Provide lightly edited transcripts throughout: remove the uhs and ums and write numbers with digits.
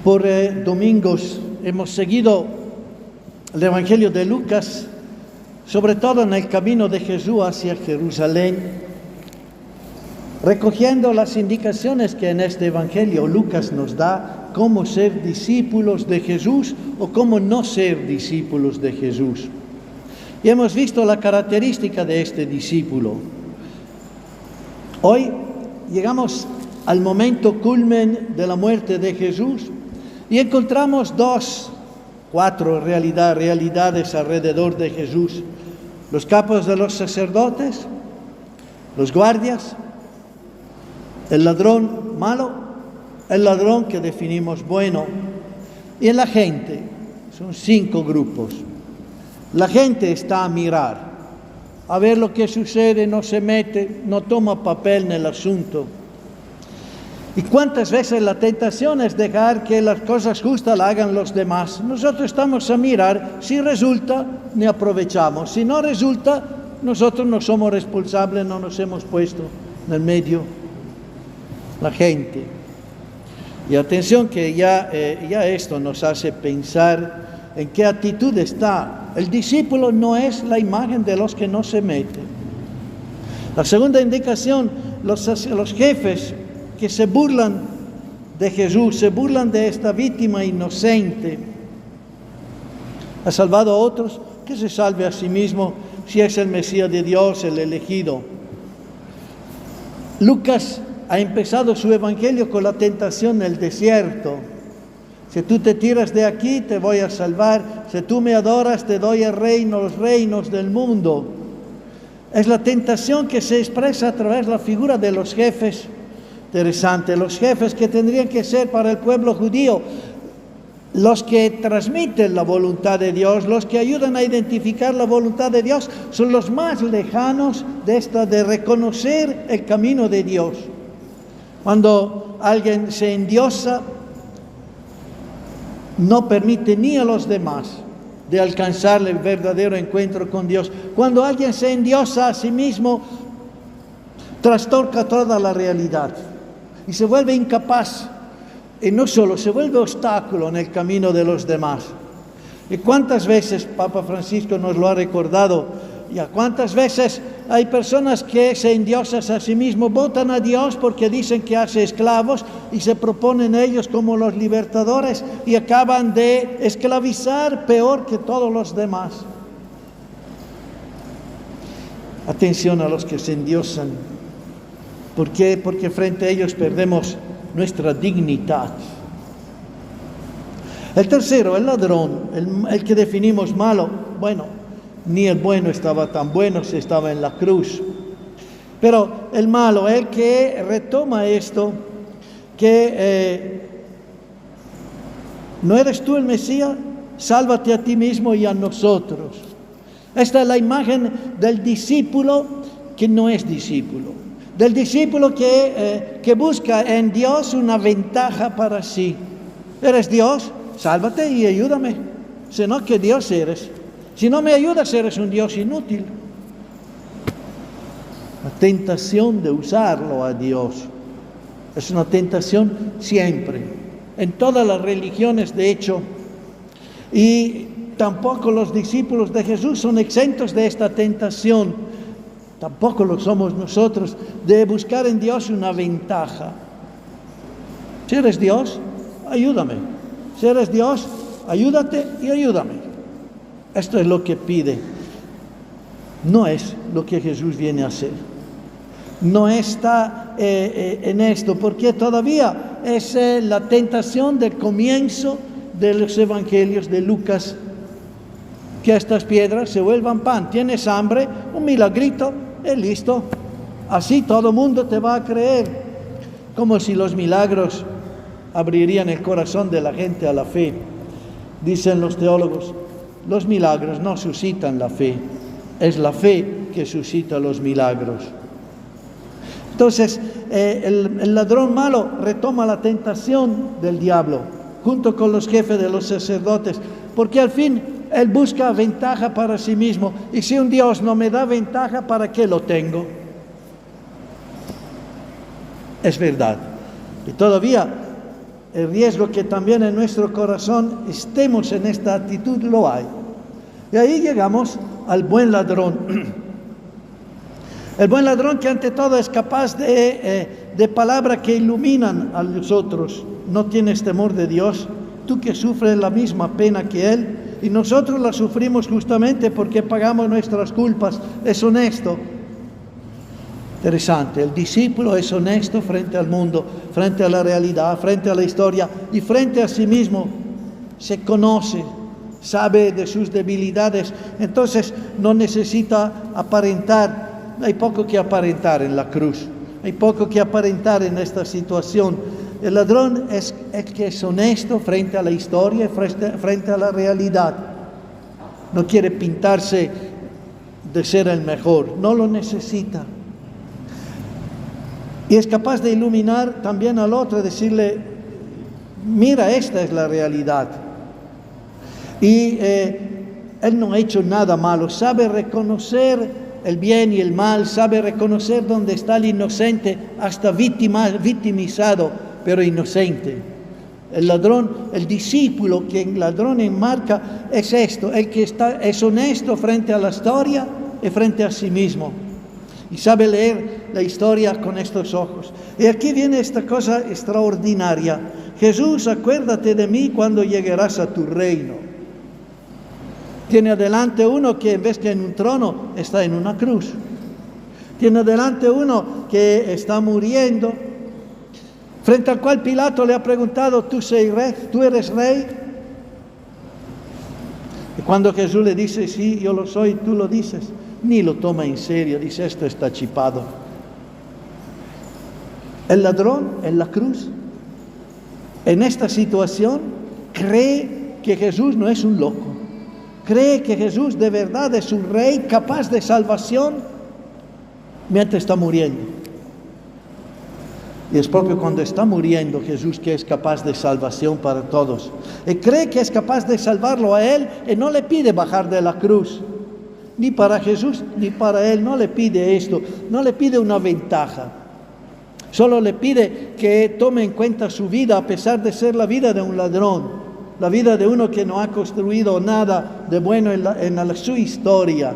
Por domingos hemos seguido el Evangelio de Lucas, sobre todo en el camino de Jesús hacia Jerusalén, recogiendo las indicaciones que en este Evangelio Lucas nos da cómo ser discípulos de Jesús o cómo no ser discípulos de Jesús. Y hemos visto la característica de este discípulo. Hoy llegamos al momento culmen de la muerte de Jesús y encontramos cuatro realidades alrededor de Jesús: los capos de los sacerdotes, los guardias, el ladrón malo, el ladrón que definimos bueno, y la gente. Son 5 grupos. La gente está a mirar, a ver lo que sucede, no se mete, no toma papel en el asunto. ¿Y cuántas veces la tentación es dejar que las cosas justas las hagan los demás? Nosotros estamos a mirar, si resulta, ni aprovechamos. Si no resulta, nosotros no somos responsables, no nos hemos puesto en el medio. La gente. Y atención que ya esto nos hace pensar en qué actitud está. El discípulo no es la imagen de los que no se meten. La segunda indicación, los jefes que se burlan de Jesús, se burlan de esta víctima inocente. Ha salvado a otros, que se salve a sí mismo si es el Mesías de Dios, el elegido. Lucas ha empezado su evangelio con la tentación en el desierto. Si tú te tiras de aquí, te voy a salvar. Si tú me adoras, te doy el reino, los reinos del mundo. Es la tentación que se expresa a través de la figura de los jefes. Interesante, los jefes que tendrían que ser para el pueblo judío los que transmiten la voluntad de Dios, los que ayudan a identificar la voluntad de Dios, son los más lejanos de reconocer el camino de Dios. Cuando alguien se endiosa, no permite ni a los demás de alcanzar el verdadero encuentro con Dios. Cuando alguien se endiosa a sí mismo, trastorca toda la realidad y se vuelve incapaz, y no solo, se vuelve obstáculo en el camino de los demás. ¿Y cuántas veces Papa Francisco nos lo ha recordado? ¿Y a cuántas veces hay personas que se endiosan a sí mismos, votan a Dios porque dicen que hace esclavos y se proponen ellos como los libertadores y acaban de esclavizar peor que todos los demás? Atención a los que se endiosan. ¿Por qué? Porque frente a ellos perdemos nuestra dignidad. El tercero, el ladrón, el que definimos malo. Bueno, ni el bueno estaba tan bueno si estaba en la cruz. Pero el malo, el que retoma esto, que ¿no eres tú el Mesías? Sálvate a ti mismo y a nosotros. Esta es la imagen del discípulo que no es discípulo. Del discípulo que busca en Dios una ventaja para sí. ¿Eres Dios? Sálvate y ayúdame. Si no, ¿qué Dios eres? Si no me ayudas, eres un Dios inútil. La tentación de usarlo a Dios es una tentación siempre, en todas las religiones de hecho, y tampoco los discípulos de Jesús son exentos de esta tentación. Tampoco lo somos nosotros, de buscar en Dios una ventaja. Si eres Dios, ayúdame. Si eres Dios, ayúdate y ayúdame. Esto es lo que pide. No es lo que Jesús viene a hacer. No está en esto, porque todavía es la tentación del comienzo de los evangelios de Lucas. Que estas piedras se vuelvan pan. Tienes hambre, un milagrito, es listo. Así todo el mundo te va a creer. Como si los milagros abrirían el corazón de la gente a la fe. Dicen los teólogos, los milagros no suscitan la fe, es la fe que suscita los milagros. Entonces, el ladrón malo retoma la tentación del diablo, junto con los jefes de los sacerdotes, porque al fin él busca ventaja para sí mismo. Y si un Dios no me da ventaja, ¿para qué lo tengo? Es verdad. Y todavía el riesgo que también en nuestro corazón estemos en esta actitud, lo hay. Y ahí llegamos al buen ladrón. El buen ladrón que ante todo es capaz de palabras que iluminan a los otros. No tienes temor de Dios, tú que sufres la misma pena que Él, y nosotros la sufrimos justamente porque pagamos nuestras culpas. Es honesto. Interesante, el discípulo es honesto frente al mundo, frente a la realidad, frente a la historia y frente a sí mismo. Se conoce, sabe de sus debilidades, entonces no necesita aparentar. Hay poco que aparentar en la cruz, hay poco que aparentar en esta situación. El ladrón es el que es honesto frente a la historia y frente a la realidad. No quiere pintarse de ser el mejor, no lo necesita. Y es capaz de iluminar también al otro, decirle, mira, esta es la realidad. Y él no ha hecho nada malo, sabe reconocer el bien y el mal, sabe reconocer dónde está el inocente, hasta victimizado, pero inocente. El ladrón, el discípulo que el ladrón enmarca es esto, el que es honesto frente a la historia y frente a sí mismo. Y sabe leer la historia con estos ojos. Y aquí viene esta cosa extraordinaria. Jesús, acuérdate de mí cuando llegarás a tu reino. Tiene adelante uno que en vez que en un trono está en una cruz. Tiene adelante uno que está muriendo, frente al cual Pilato le ha preguntado, ¿tú eres rey? Y cuando Jesús le dice, sí, yo lo soy, tú lo dices, ni lo toma en serio, dice, esto está chipado. El ladrón en la cruz, en esta situación, cree que Jesús no es un loco, cree que Jesús de verdad es un rey capaz de salvación mientras está muriendo. Y es propio cuando está muriendo Jesús que es capaz de salvación para todos. Y cree que es capaz de salvarlo a él y no le pide bajar de la cruz. Ni para Jesús, ni para él, no le pide esto, no le pide una ventaja. Solo le pide que tome en cuenta su vida, a pesar de ser la vida de un ladrón, la vida de uno que no ha construido nada de bueno en su historia.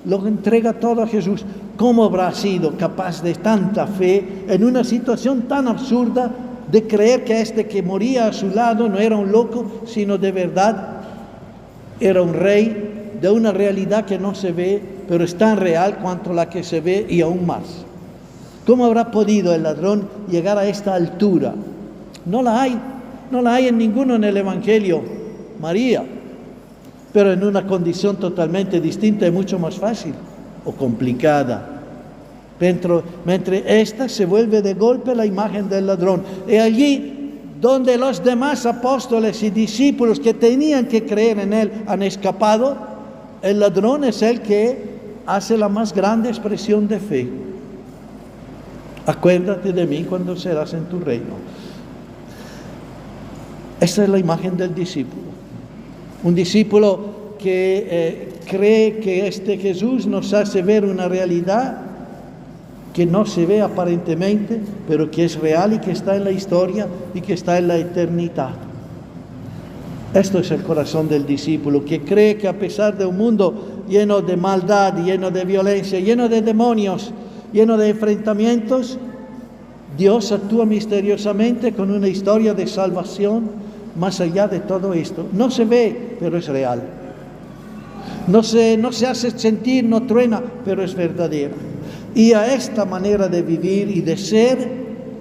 Lo entrega todo a Jesús. ¿Cómo habrá sido capaz de tanta fe en una situación tan absurda de creer que este que moría a su lado no era un loco, sino de verdad era un rey de una realidad que no se ve, pero es tan real cuanto la que se ve y aún más? ¿Cómo habrá podido el ladrón llegar a esta altura? No la hay en ninguno en el Evangelio. María, pero en una condición totalmente distinta y mucho más fácil o complicada. Mientras esta se vuelve de golpe la imagen del ladrón. Y allí donde los demás apóstoles y discípulos que tenían que creer en él han escapado, el ladrón es el que hace la más grande expresión de fe. Acuérdate de mí cuando serás en tu reino. Esta es la imagen del discípulo. Un discípulo que cree que este Jesús nos hace ver una realidad que no se ve aparentemente, pero que es real y que está en la historia y que está en la eternidad. Esto es el corazón del discípulo, que cree que a pesar de un mundo lleno de maldad, lleno de violencia, lleno de demonios, lleno de enfrentamientos, Dios actúa misteriosamente con una historia de salvación más allá de todo esto. No se ve, pero es real. No se hace sentir, no truena, pero es verdadera. Y a esta manera de vivir y de ser,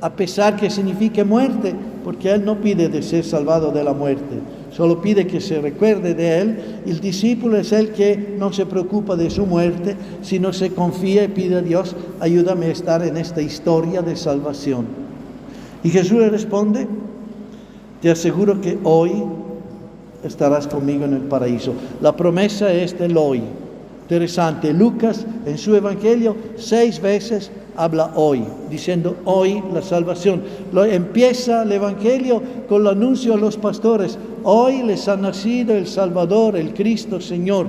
a pesar que signifique muerte, porque Él no pide de ser salvado de la muerte, solo pide que se recuerde de Él. El discípulo es el que no se preocupa de su muerte, sino se confía y pide a Dios, ayúdame a estar en esta historia de salvación. Y Jesús le responde, te aseguro que hoy estarás conmigo en el paraíso. La promesa es del hoy. Interesante, Lucas en su evangelio 6 veces habla hoy, diciendo hoy la salvación. Empieza el evangelio con el anuncio a los pastores, hoy les ha nacido el Salvador, el Cristo Señor.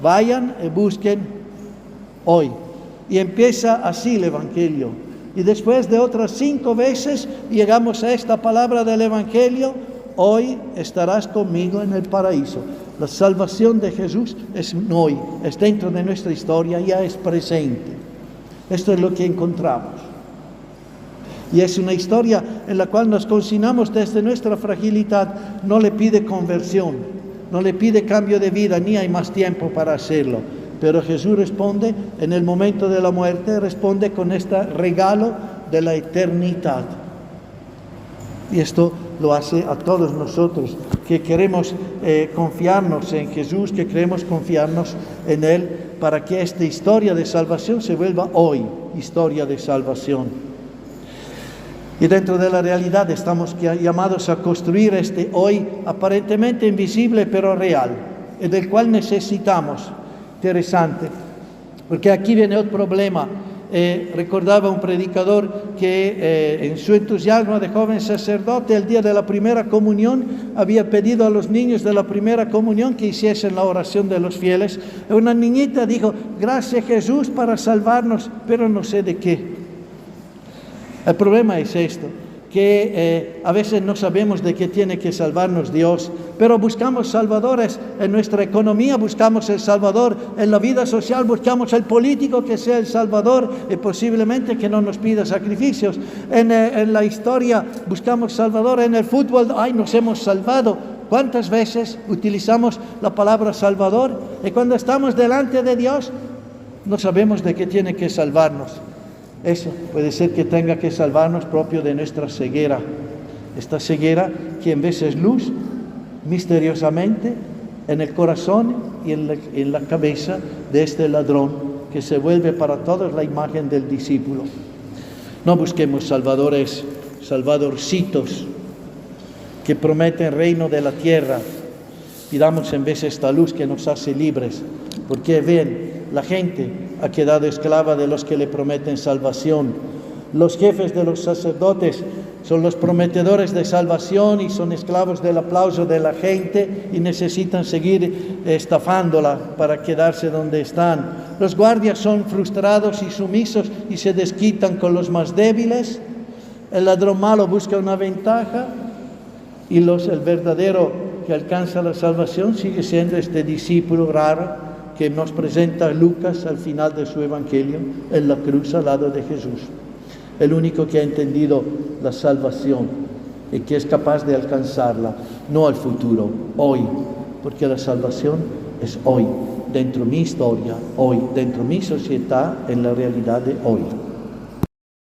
Vayan y busquen hoy. Y empieza así el evangelio. Y después de otras 5 veces llegamos a esta palabra del Evangelio: hoy estarás conmigo en el paraíso. La salvación de Jesús es hoy, es dentro de nuestra historia, ya es presente. Esto es lo que encontramos. Y es una historia en la cual nos consignamos desde nuestra fragilidad. No le pide conversión, no le pide cambio de vida, ni hay más tiempo para hacerlo. Pero Jesús responde en el momento de la muerte, responde con este regalo de la eternidad. Y esto lo hace a todos nosotros que queremos confiarnos en Jesús, que queremos confiarnos en Él, para que esta historia de salvación se vuelva hoy historia de salvación. Y dentro de la realidad estamos llamados a construir este hoy aparentemente invisible pero real, y del cual necesitamos. Interesante, porque aquí viene otro problema. Recordaba un predicador que en su entusiasmo de joven sacerdote, el día de la primera comunión, había pedido a los niños de la primera comunión que hiciesen la oración de los fieles. Una niñita dijo: gracias Jesús para salvarnos, pero no sé de qué. El problema es esto, que a veces no sabemos de qué tiene que salvarnos Dios, pero buscamos salvadores en nuestra economía, buscamos el salvador en la vida social, buscamos el político que sea el salvador y posiblemente que no nos pida sacrificios. En la historia buscamos salvador, en el fútbol, ¡ay, nos hemos salvado! ¿Cuántas veces utilizamos la palabra salvador? Y cuando estamos delante de Dios, no sabemos de qué tiene que salvarnos. Eso puede ser que tenga que salvarnos propio de nuestra ceguera. Esta ceguera que en vez es luz, misteriosamente, en el corazón y en la cabeza de este ladrón, que se vuelve para todos la imagen del discípulo. No busquemos salvadores, salvadorcitos, que prometen reino de la tierra. Pidamos en vez esta luz que nos hace libres, porque ven, la gente ha quedado esclava de los que le prometen salvación. Los jefes de los sacerdotes son los prometedores de salvación y son esclavos del aplauso de la gente y necesitan seguir estafándola para quedarse donde están. Los guardias son frustrados y sumisos y se desquitan con los más débiles. El ladrón malo busca una ventaja y el verdadero que alcanza la salvación sigue siendo este discípulo raro que nos presenta Lucas al final de su Evangelio, en la cruz al lado de Jesús. El único que ha entendido la salvación y que es capaz de alcanzarla, no al futuro, hoy, porque la salvación es hoy, dentro de mi historia, hoy, dentro de mi sociedad, en la realidad de hoy.